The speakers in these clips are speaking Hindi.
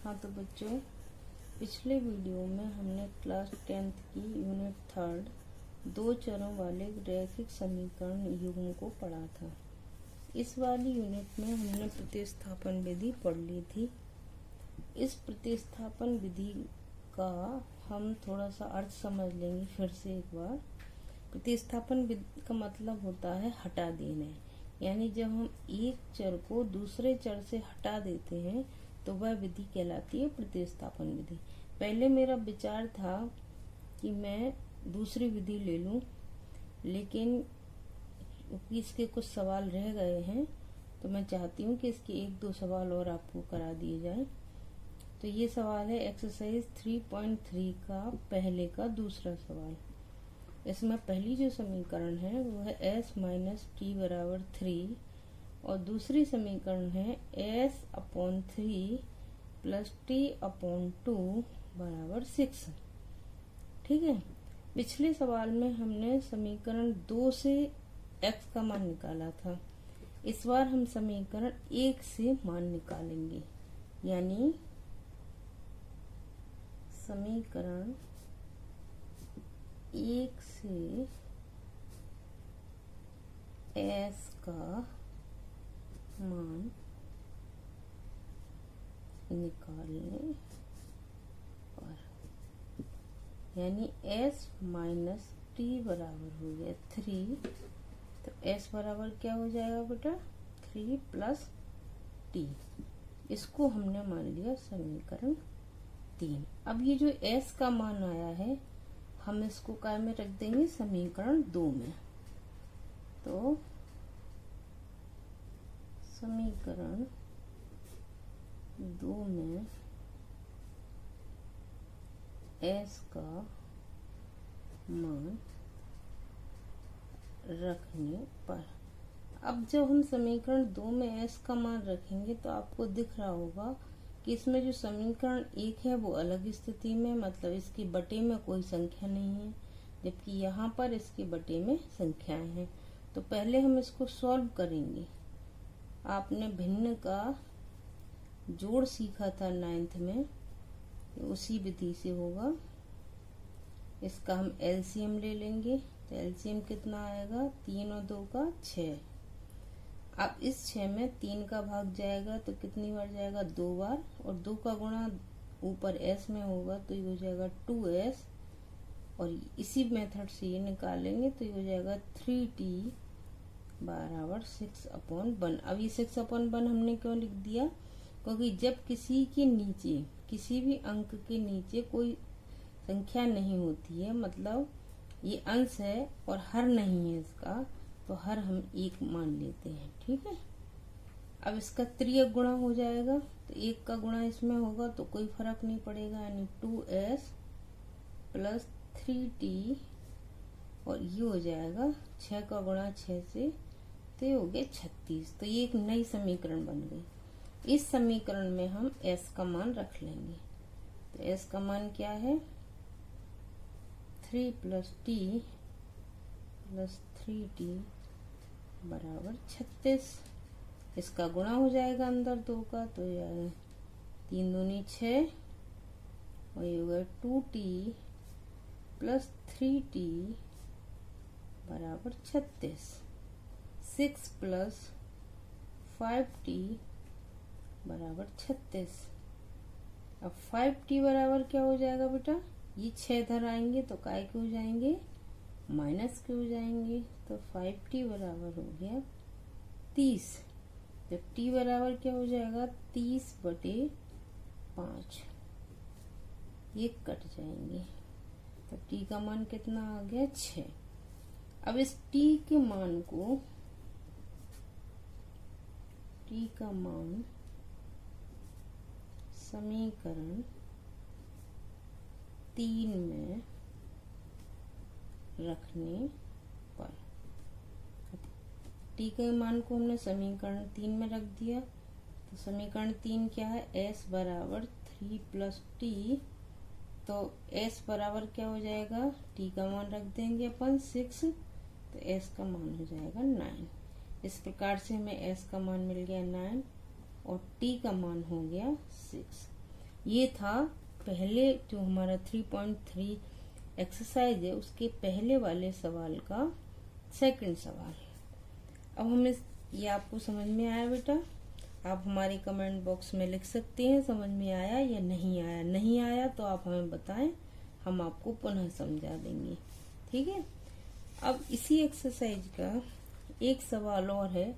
हाँ तो बच्चों, पिछले वीडियो में हमने क्लास 10th की यूनिट 3 दो चरों वाले रैखिक समीकरण युग्म को पढ़ा था। इस वाली यूनिट में हमने प्रतिस्थापन विधि पढ़ ली थी। इस प्रतिस्थापन विधि का हम थोड़ा सा अर्थ समझ लेंगे फिर से एक बार। प्रतिस्थापन विधि का मतलब होता है हटा देना, यानी जब हम एक चर को दूसरे चर से हटा देते हैं तो वह विधि कहलाती है प्रतिस्थापन विधि। पहले मेरा विचार था कि मैं दूसरी विधि ले लूं, लेकिन इसके कुछ सवाल रह गए हैं तो मैं चाहती हूँ कि इसके एक दो सवाल और आपको करा दिए जाए। तो ये सवाल है एक्सरसाइज 3.3 का पहले का दूसरा सवाल। इसमें पहली जो समीकरण है वो है s माइनस टी बराबर 3 और दूसरी समीकरण है s upon 3 plus T upon 2 बराबर 6। ठीक है। पिछले सवाल में हमने समीकरण 2 से x का मान निकाला था। इस बार हम समीकरण 1 से मान निकालेंगे, यानी समीकरण 1 से s का मान निकालने पर, यानी s माइनस टी बराबर हो गया 3, तो s बराबर क्या हो जाएगा बेटा 3 प्लस टी। इसको हमने मान लिया समीकरण 3। अब ये जो s का मान आया है हम इसको काय में रख देंगे समीकरण 2 में। तो समीकरण 2 में s का मान रखने पर, अब जब हम समीकरण 2 में s का मान रखेंगे तो आपको दिख रहा होगा कि इसमें जो समीकरण 1 है वो अलग स्थिति में, मतलब इसके बटे में कोई संख्या नहीं है, जबकि यहाँ पर इसके बटे में संख्याएं हैं। तो पहले हम इसको सॉल्व करेंगे। आपने भिन्न का जोड़ सीखा था 9th में, उसी विधि से होगा। इसका हम एलसीएम ले लेंगे, तो एलसीएम कितना आएगा 3 और 2 का 6। अब इस 6 में 3 का भाग जाएगा तो कितनी बार जाएगा 2 बार, और 2 का गुणा ऊपर s में होगा तो ये हो जाएगा 2s, और इसी मेथड से ये निकालेंगे तो ये हो जाएगा 3t बराबर 6/1। अब ये 6/1 हमने क्यों लिख दिया, क्योंकि जब किसी के नीचे, किसी भी अंक के नीचे कोई संख्या नहीं होती है, मतलब ये अंश है और हर नहीं है इसका, तो हर हम 1 मान लेते हैं। ठीक है। अब इसका त्रियक गुणा हो जाएगा, तो 1 का गुणा इसमें होगा तो कोई फर्क नहीं पड़ेगा, यानी 2s प्लस 3t, और ये हो जाएगा 6 का गुणा 6 से, तो ये हो गया 36। तो ये एक नई समीकरण बन गई। इस समीकरण में हम s का मान रख लेंगे। तो s का मान क्या है 3 प्लस टी प्लस 3t बराबर 36। इसका गुणा हो जाएगा अंदर 2 का, तो ये 3 दूनी 6, और ये होगा 2t प्लस 3t बराबर 36। 6 प्लस 5t बराबर 36। अब 5t बराबर क्या हो जाएगा बेटा, ये 6 इधर आएंगे तो काय के हो जाएंगे माइनस के हो जाएंगे, तो 5t बराबर हो गया 30। तो t बराबर क्या हो जाएगा 30/5, ये कट जाएंगे, तो t का मान कितना आ गया 6। अब इस t के मान को, t का मान समीकरण 3 में रखने पर, t के मान को हमने समीकरण 3 में रख दिया, तो समीकरण 3 क्या है s बराबर 3 प्लस टी, तो s बराबर क्या हो जाएगा, t का मान रख देंगे अपन 6, तो s का मान हो जाएगा 9। इस प्रकार से हमें s का मान मिल गया 9 और t का मान हो गया 6। ये था पहले जो हमारा 3.3 एक्सरसाइज है उसके पहले वाले सवाल का सेकंड सवाल। अब हम ये आपको समझ में आया बेटा? आप हमारे कमेंट बॉक्स में लिख सकते हैं समझ में आया या नहीं आया। नहीं आया तो आप हमें बताएं, हम आपको पुनः समझा देंगे। ठीक है। अब इसी एक्सरसाइज का एक सवाल और है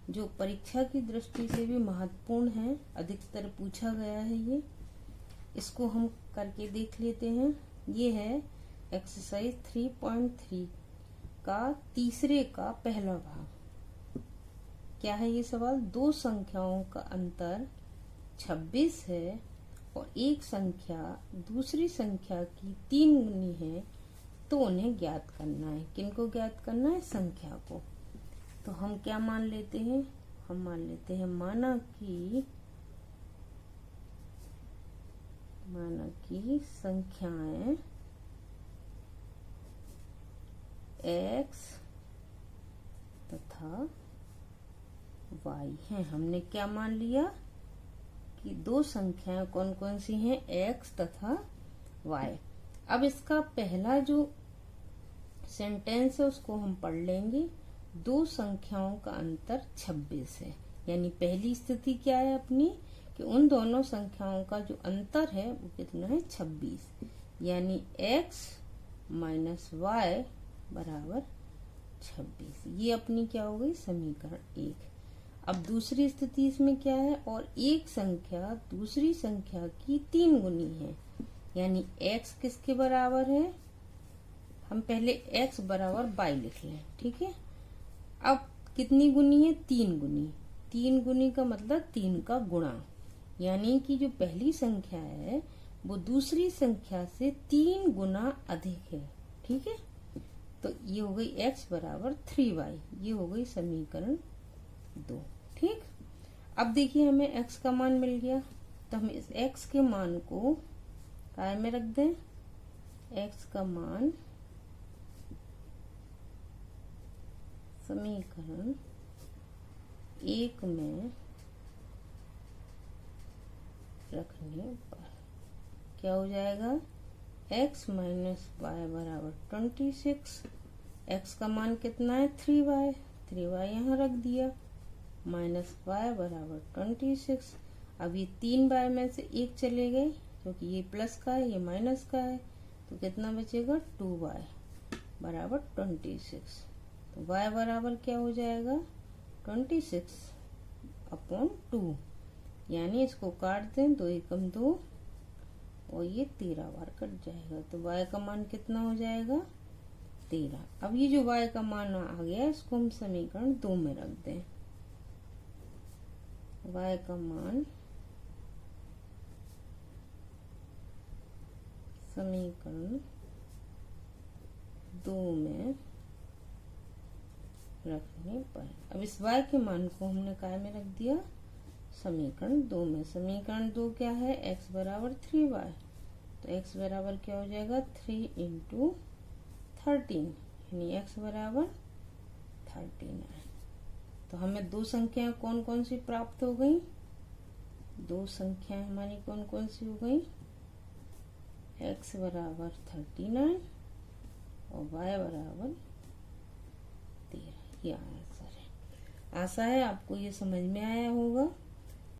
जो परीक्षा की दृष्टि से भी महत्वपूर्ण है, अधिकतर पूछा गया है ये। इसको हम करके देख लेते हैं। ये है एक्सरसाइज 3.3 का तीसरे का पहला भाग। क्या है ये सवाल? दो संख्याओं का अंतर 26 है और एक संख्या दूसरी संख्या की 3 गुनी है, तो उन्हें ज्ञात करना है। किनको ज्ञात करना है? संख्या को। तो हम क्या मान लेते हैं? हम मान लेते हैं माना कि संख्याएं x तथा y हैं। हमने क्या मान लिया कि दो संख्याएं कौन कौन सी हैं? x तथा y। अब इसका पहला जो सेंटेंस है उसको हम पढ़ लेंगे। दो संख्याओं का अंतर 26 है, यानी पहली स्थिति क्या है अपनी कि उन दोनों संख्याओं का जो अंतर है वो कितना है? 26, यानी x माइनस वाई बराबर 26। ये अपनी क्या हो गई? समीकरण 1। अब दूसरी स्थिति इसमें क्या है? और एक संख्या दूसरी संख्या की 3 गुनी है, यानी x किसके बराबर है? हम पहले x बराबर y लिख लें। ठीक है। अब कितनी गुनी है? 3 गुनी। 3 गुनी का मतलब 3 का गुणा, यानी कि जो पहली संख्या है वो दूसरी संख्या से 3 गुना अधिक है। ठीक है। तो ये हो गई x बराबर 3y। ये हो गई समीकरण 2। ठीक। अब देखिए हमें x का मान मिल गया, तो हम इस x के मान को काय में रख दें? x का मान समीकरण 1 में रखने पर क्या हो जाएगा? x माइनस वाई बराबर 26। x का मान कितना है? 3y। 3y यहाँ रख दिया, माइनस वाई बराबर 26। अब ये 3y में से एक चले गए क्योंकि ये प्लस का है ये माइनस का है, तो कितना बचेगा? 2y बराबर 26। तो y बराबर क्या हो जाएगा? 26 अपॉन 2, यानी इसको काट दें, 2 एकम 2 और ये 13 बार कट जाएगा। तो y का मान कितना हो जाएगा? 13। अब ये जो y का मान आ गया इसको हम समीकरण 2 में रख दें। y का मान समीकरण 2 में रखने पर, अब इस y के मान को हमने काय में रख दिया? समीकरण 2 में। समीकरण 2 क्या है? x बराबर 3y। तो x बराबर क्या हो जाएगा? 3 इंटू 13, यानी x बराबर 39। तो हमें दो संख्याएं कौन कौन सी प्राप्त हो गई? दो संख्याएं हमारी कौन कौन सी हो गई? x बराबर 39 और y बराबर 13। ये आंसर है। आशा है आपको ये समझ में आया होगा।